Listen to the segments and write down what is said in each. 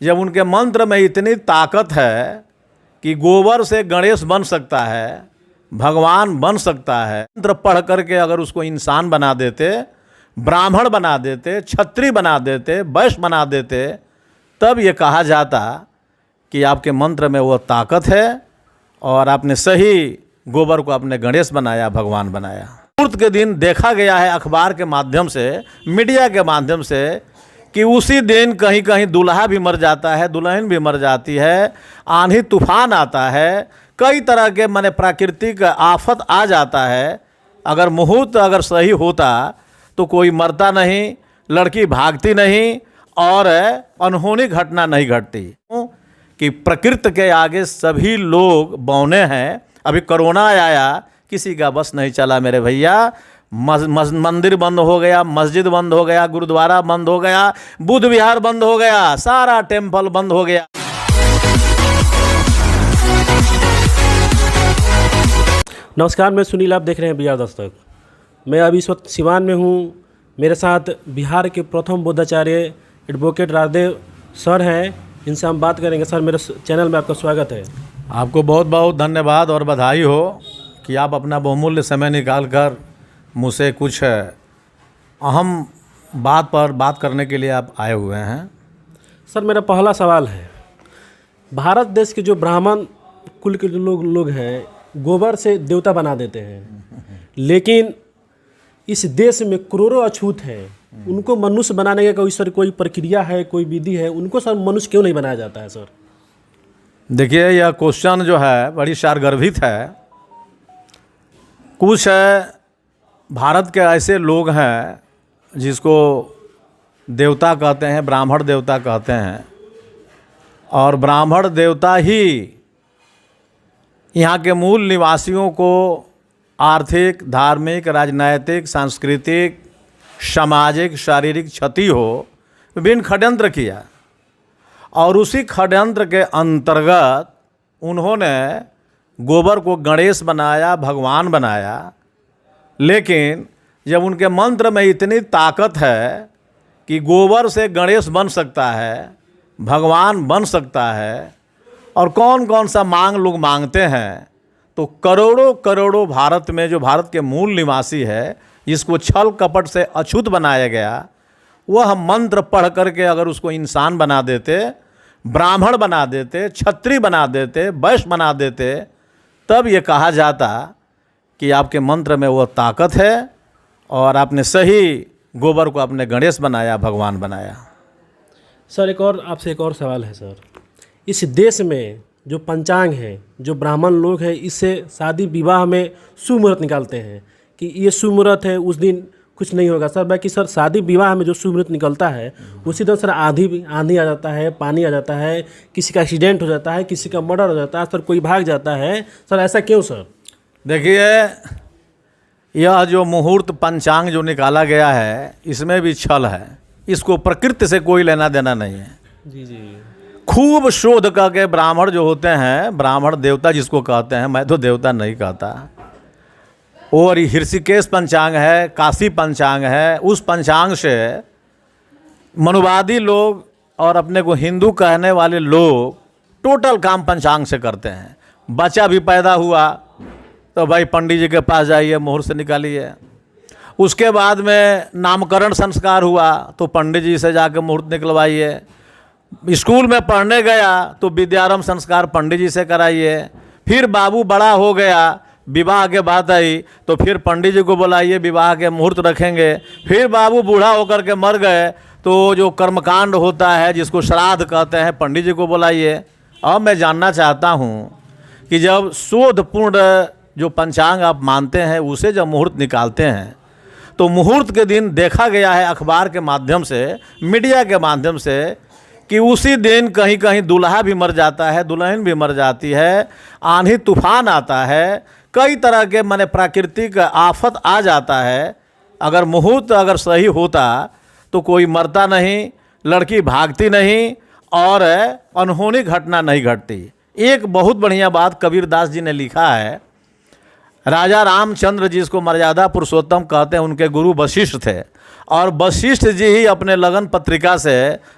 जब उनके मंत्र में इतनी ताकत है कि गोबर से गणेश बन सकता है, भगवान बन सकता है, मंत्र पढ़ करके अगर उसको इंसान बना देते, ब्राह्मण बना देते, क्षत्रिय बना देते, वैश्य बना देते, तब ये कहा जाता कि आपके मंत्र में वो ताकत है और आपने सही गोबर को आपने गणेश बनाया, भगवान बनाया। मुहूर्त के दिन देखा गया है अखबार के माध्यम से, मीडिया के माध्यम से, कि उसी दिन कहीं कहीं दूल्हा भी मर जाता है, दुल्हन भी मर जाती है, आंधी तूफान आता है, कई तरह के माने प्राकृतिक आफत आ जाता है। अगर मुहूर्त अगर सही होता तो कोई मरता नहीं, लड़की भागती नहीं और अनहोनी घटना नहीं घटती। कि प्रकृति के आगे सभी लोग बौने हैं। अभी कोरोना आया, किसी का बस नहीं चला मेरे भैया। मंदिर बंद हो गया, मस्जिद बंद हो गया, गुरुद्वारा बंद हो गया, बुद्ध विहार बंद हो गया, सारा टेम्पल बंद हो गया। नमस्कार, मैं सुनील, आप देख रहे हैं बिहार दस्तक। मैं अभी इस वक्त सिवान में हूँ। मेरे साथ बिहार के प्रथम बौद्धाचार्य एडवोकेट राजदेव सर हैं, इनसे हम बात करेंगे। सर, मेरे चैनल में आपका स्वागत है। आपको बहुत बहुत धन्यवाद और बधाई हो कि आप अपना बहुमूल्य समय निकाल कर मुझसे कुछ अहम बात पर बात करने के लिए आप आए हुए हैं। सर, मेरा पहला सवाल है, भारत देश के जो ब्राह्मण कुल के लोग हैं, गोबर से देवता बना देते हैं, लेकिन इस देश में करोड़ों अछूत हैं, उनको मनुष्य बनाने का कोई प्रक्रिया है, कोई विधि है? उनको सर मनुष्य क्यों नहीं बनाया जाता है? सर देखिए, यह क्वेश्चन जो है बड़ी सारगर्भित है। कुछ भारत के ऐसे लोग हैं जिसको देवता कहते हैं, ब्राह्मण देवता कहते हैं, और ब्राह्मण देवता ही यहाँ के मूल निवासियों को आर्थिक, धार्मिक, राजनैतिक, सांस्कृतिक, सामाजिक, शारीरिक क्षति हो, विभिन्न षड्यंत्र किया, और उसी षड्यंत्र के अंतर्गत उन्होंने गोबर को गणेश बनाया, भगवान बनाया। लेकिन जब उनके मंत्र में इतनी ताकत है कि गोबर से गणेश बन सकता है, भगवान बन सकता है, और कौन कौन सा मांग लोग मांगते हैं, तो करोड़ों करोड़ों भारत में जो भारत के मूल निवासी है, जिसको छल कपट से अछूत बनाया गया, वह मंत्र पढ़ करके अगर उसको इंसान बना देते, ब्राह्मण बना देते, क्षत्रिय बना देते, वैश्य बना देते, तब ये कहा जाता कि आपके मंत्र में वो ताकत है और आपने सही गोबर को आपने गणेश बनाया, भगवान बनाया। सर, आपसे एक और सवाल है। सर, इस देश में जो पंचांग है, जो ब्राह्मण लोग हैं, इससे शादी विवाह में शुभ मुहूर्त निकालते हैं कि ये शुभ मुहूर्त है, उस दिन कुछ नहीं होगा। सर, बाकी सर शादी विवाह में जो शुभ मुहूर्त निकलता है, उसी दिन सर आंधी आ जाता है, पानी आ जाता है, किसी का एक्सीडेंट हो जाता है, किसी का मर्डर हो जाता है, सर कोई भाग जाता है। सर, ऐसा क्यों? सर देखिए, यह जो मुहूर्त पंचांग जो निकाला गया है, इसमें भी छल है। इसको प्रकृति से कोई लेना देना नहीं है। जी जी। खूब शोध करके ब्राह्मण जो होते हैं, ब्राह्मण देवता जिसको कहते हैं, मैं तो देवता नहीं कहता, और ऋषिकेश पंचांग है, काशी पंचांग है, उस पंचांग से मनुवादी लोग और अपने को हिंदू कहने वाले लोग टोटल काम पंचांग से करते हैं। बच्चा भी पैदा हुआ तो भाई पंडित जी के पास जाइए, मुहूर्त से निकालिए। उसके बाद में नामकरण संस्कार हुआ तो पंडित जी से जाकर मुहूर्त निकलवाइए। स्कूल में पढ़ने गया तो विद्यारंभ संस्कार पंडित जी से कराइए। फिर बाबू बड़ा हो गया, विवाह के बात आई तो फिर पंडित जी को बुलाइए, विवाह के मुहूर्त रखेंगे। फिर बाबू बूढ़ा होकर के मर गए तो जो कर्मकांड होता है, जिसको श्राद्ध कहते हैं, पंडित जी को बुलाइए। अब मैं जानना चाहता हूँ कि जब शोधपूर्ण जो पंचांग आप मानते हैं, उसे जब मुहूर्त निकालते हैं, तो मुहूर्त के दिन देखा गया है अखबार के माध्यम से, मीडिया के माध्यम से, कि उसी दिन कहीं कहीं दूल्हा भी मर जाता है, दुल्हन भी मर जाती है, आंधी तूफान आता है, कई तरह के माने प्राकृतिक आफत आ जाता है। अगर मुहूर्त अगर सही होता तो कोई मरता नहीं, लड़की भागती नहीं और अनहोनी घटना नहीं घटती। एक बहुत बढ़िया बात कबीरदास जी ने लिखा है, राजा रामचंद्र जिसको मर्यादा पुरुषोत्तम कहते हैं, उनके गुरु वशिष्ठ थे, और वशिष्ठ जी ही अपने लगन पत्रिका से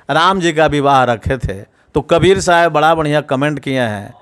राम जी का विवाह रखे थे। तो कबीर साहब बड़ा बढ़िया कमेंट किए हैं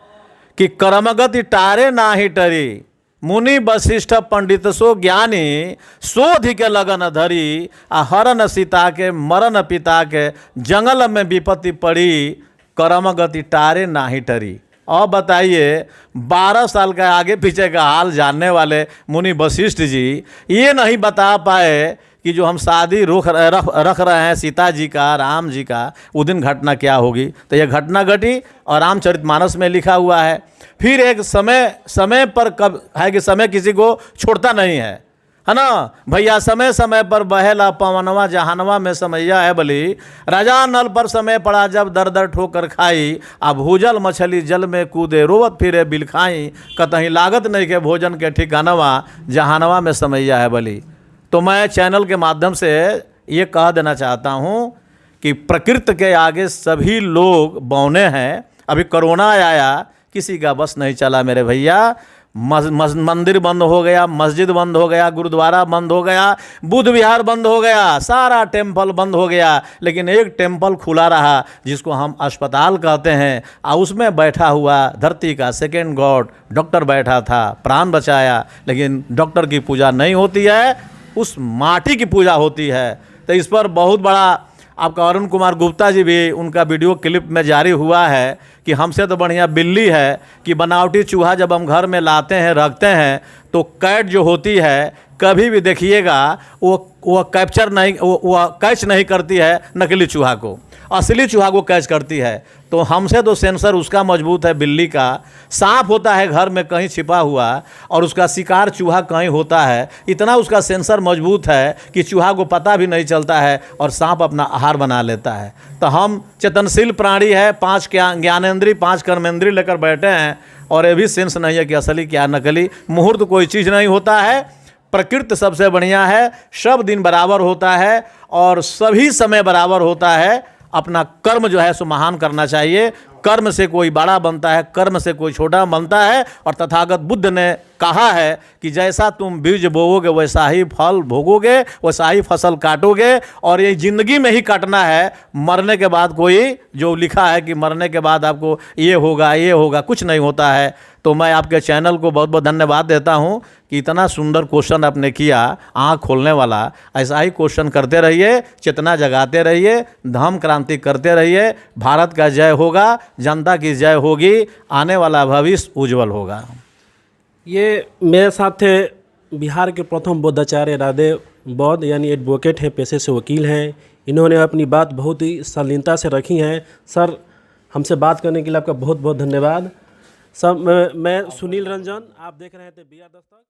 कि कर्मगति टारे ना ही टरी, मुनि वशिष्ठ पंडित सो ज्ञानी, शोधि के लगन धरी, आ हरन सीता के मरन पिता के, जंगल में विपत्ति पड़ी, कर्मगति टारे ना ही टरी। अब बताइए 12 साल का आगे पीछे का हाल जानने वाले मुनि वशिष्ठ जी ये नहीं बता पाए कि जो हम शादी रख रहे हैं सीता जी का, राम जी का, उस दिन घटना क्या होगी। तो यह घटना घटी और रामचरितमानस में लिखा हुआ है। फिर एक समय पर कब है कि समय किसी को छोड़ता नहीं है ना भैया। समय समय पर बहेला पवनवा, जहानवा में समैया है बली, राजा नल पर समय पड़ा जब दर दर ठोकर खाई, अब भूजल मछली जल में कूदे, रोवत फिरे बिल खाई, कतहीं लागत नहीं के भोजन के ठिकानवा, जहानवा में समैया है बली। तो मैं चैनल के माध्यम से ये कह देना चाहता हूँ कि प्रकृति के आगे सभी लोग बौने हैं। अभी कोरोना आया, किसी का बस नहीं चला मेरे भैया। मंदिर बंद हो गया, मस्जिद बंद हो गया, गुरुद्वारा बंद हो गया, बुद्ध विहार बंद हो गया, सारा टेम्पल बंद हो गया, लेकिन एक टेम्पल खुला रहा जिसको हम अस्पताल कहते हैं। और उसमें बैठा हुआ धरती का सेकेंड गॉड डॉक्टर बैठा था, प्राण बचाया। लेकिन डॉक्टर की पूजा नहीं होती है, उस माटी की पूजा होती है। तो इस पर बहुत बड़ा आपका अरुण कुमार गुप्ता जी भी, उनका वीडियो क्लिप में जारी हुआ है कि हमसे तो बढ़िया बिल्ली है कि बनावटी चूहा जब हम घर में लाते हैं रखते हैं तो कैट जो होती है कभी भी देखिएगा वो कैप्चर नहीं, वो कैच नहीं करती है नकली चूहा को, असली चूहा को कैच करती है। तो हमसे तो सेंसर उसका मजबूत है बिल्ली का। सांप होता है घर में कहीं छिपा हुआ और उसका शिकार चूहा कहीं होता है, इतना उसका सेंसर मजबूत है कि चूहा को पता भी नहीं चलता है और सांप अपना आहार बना लेता है। तो हम चेतनशील प्राणी है, 5 ज्ञानेंद्री 5 कर्मेंद्री लेकर बैठे हैं और ये भी सेंस नहीं है कि असली क्या नकली। मुहूर्त कोई चीज़ नहीं होता है, प्रकृति सबसे बढ़िया है, सब दिन बराबर होता है और सभी समय बराबर होता है। अपना कर्म जो है सो महान करना चाहिए। कर्म से कोई बड़ा बनता है, कर्म से कोई छोटा बनता है। और तथागत बुद्ध ने कहा है कि जैसा तुम बीज बोओगे वैसा ही फल भोगोगे, वैसा ही फसल काटोगे। और ये ज़िंदगी में ही काटना है, मरने के बाद कोई जो लिखा है कि मरने के बाद आपको ये होगा, कुछ नहीं होता है। तो मैं आपके चैनल को बहुत बहुत धन्यवाद देता हूं कि इतना सुंदर क्वेश्चन आपने किया, आँख खोलने वाला। ऐसा ही क्वेश्चन करते रहिए, चेतना जगाते रहिए, धम्म क्रांति करते रहिए। भारत का जय होगा, जनता की जय होगी, आने वाला भविष्य उज्जवल होगा। ये मेरे साथ थे बिहार के प्रथम बौद्धाचार्य राधेव बौद्ध, यानी एडवोकेट हैं, पेशे से वकील हैं। इन्होंने अपनी बात बहुत ही शालीनता से रखी है। सर, हमसे बात करने के लिए आपका बहुत बहुत धन्यवाद। सब मैं सुनील रंजन, आप देख रहे थे BR दस्तक।